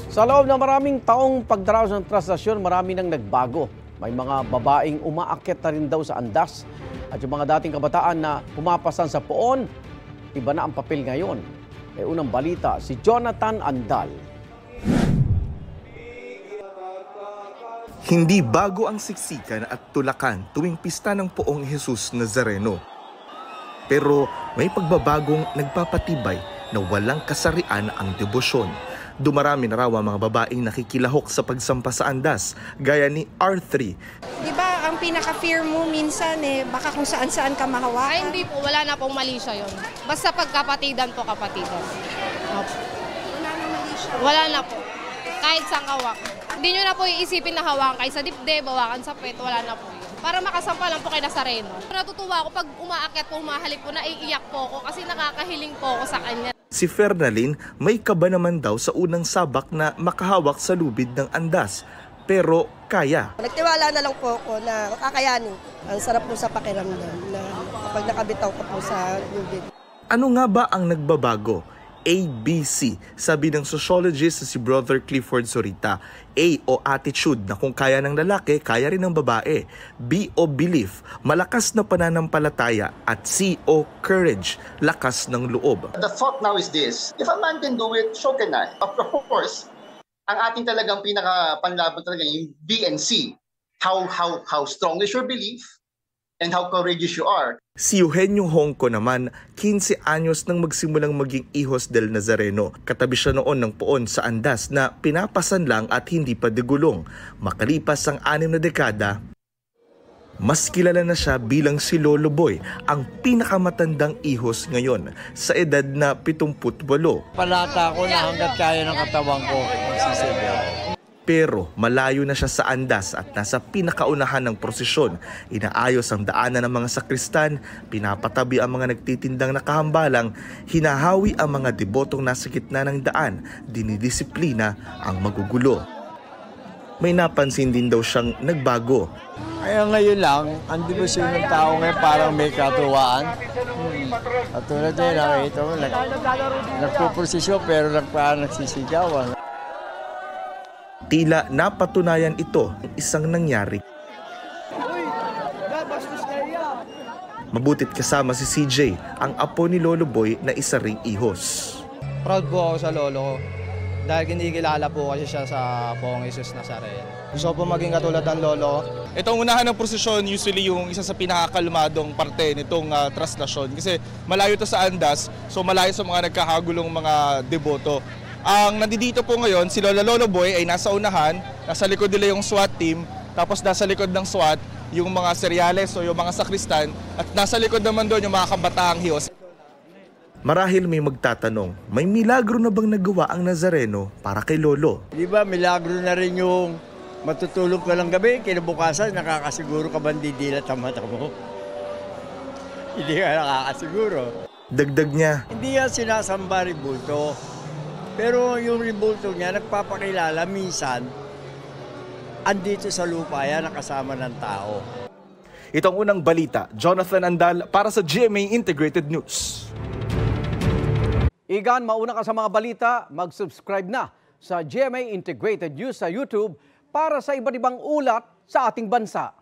Sa loob ng maraming taong pagdaraos ng translation, marami nang nagbago. May mga babaeng umaakyat na rin daw sa andas. At yung mga dating kabataan na pumapasan sa poon, iba na ang papel ngayon. May unang balita, si Jonathan Andal. Hindi bago ang siksikan at tulakan tuwing pista ng Poong Jesus Nazareno. Pero may pagbabagong nagpapatibay na walang kasarian ang debosyon. Dumarami na raw ang mga babaeng nakikilahok sa pagsampa sa andas, gaya ni R3. Di ba, ang pinaka-fear mo minsan baka kung saan-saan ka mahawakan? Ay, hindi po. Wala na pong mali siya yun. Basta pagkapatidan po, kapatidan. Opo. Wala na mali siya. Wala na po. Kahit sa kawak. Hindi nyo na po iisipin na hawakan kayo sa dibdib, hawakan sa pet, wala na po yun. Para makasampa lang po kay Nazareno. Natutuwa ako pag umaakyat po, umahalik po, naiiyak po ako kasi nakakahiling po ako sa kanya. Si Fernalyn may kaba naman daw sa unang sabak na makahawak sa lubid ng andas. Pero kaya. Nagtiwala na lang po ako na kakayanin. Ang sarap po sa pakiramdam na kapag nakabitaw ka po sa lubid. Ano nga ba ang nagbabago? ABC, sabi ng sociologist si Brother Clifford Sorita. A o attitude na kung kaya ng lalaki, kaya rin ng babae. B o belief, malakas na pananampalataya. At C o courage, lakas ng loob. The thought now is this, if a man can do it, so can I. Of course, ang ating talagang pinaka-panlaban talaga yung B and C. How strong is your belief and how courageous you are. Si Eugenio Hongco naman, 15 anyos nang magsimulang maging Hijos del Nazareno. Katabi siya noon ng poon sa andas na pinapasan lang at hindi pa digulong. Makalipas ang 6 na dekada, mas kilala na siya bilang si Lolo Boy, ang pinakamatandang Hijos ngayon sa edad na 78. Palata ko na hanggat kaya ng katawan ko sisigaw. Pero malayo na siya sa andas at nasa pinakaunahan ng prosesyon. Inaayos ang daanan ng mga sakristan, pinapatabi ang mga nagtitindang nakahambalang, hinahawi ang mga debotong nasa gitna ng daan, dinidisiplina ang magugulo. May napansin din daw siyang nagbago. Kaya ngayon lang, ang debosyon ng tao ngayon parang may katuwaan. At tulad din, ito, nagpuprosesyon pero nagsisigawan. Tila napatunayan ito ng isang nangyari. Mabutit kasama si CJ, ang apo ni Lolo Boy na isa ring Hijos. Proud po ako sa lolo ko dahil kinikilala po kasi siya sa Poong Jesus Nazareno. Gusto po maging katulad ng lolo ko. Itong unahan ng prosesyon, usually yung isa sa pinakakalmadong parte nitong traslasyon. Kasi malayo to sa andas, so malayo sa mga nagkakagulong mga deboto. Ang nandito po ngayon, si Lolo Boy ay nasa unahan, nasa likod nila yung SWAT team, tapos nasa likod ng SWAT yung mga seryales o yung mga sakristan, at nasa likod naman doon yung mga kabataang Hijos. Marahil may magtatanong, may milagro na bang nagawa ang Nazareno para kay Lolo? Di ba, milagro na rin yung matutulog ka ng gabi, kinabukasan, nakakasiguro ka ba didilat ang mata mo? Hindi ka nakakasiguro. Dagdag niya, Hindi yan sinasamba rin bulto. Pero yung rebulto niya, nagpapakilala minsan, andito sa lupa yan, nakasama ng tao. itong unang balita, Jonathan Andal para sa GMA Integrated News. Igan, mauna ka sa mga balita, mag-subscribe na sa GMA Integrated News sa YouTube para sa iba't ibang ulat sa ating bansa.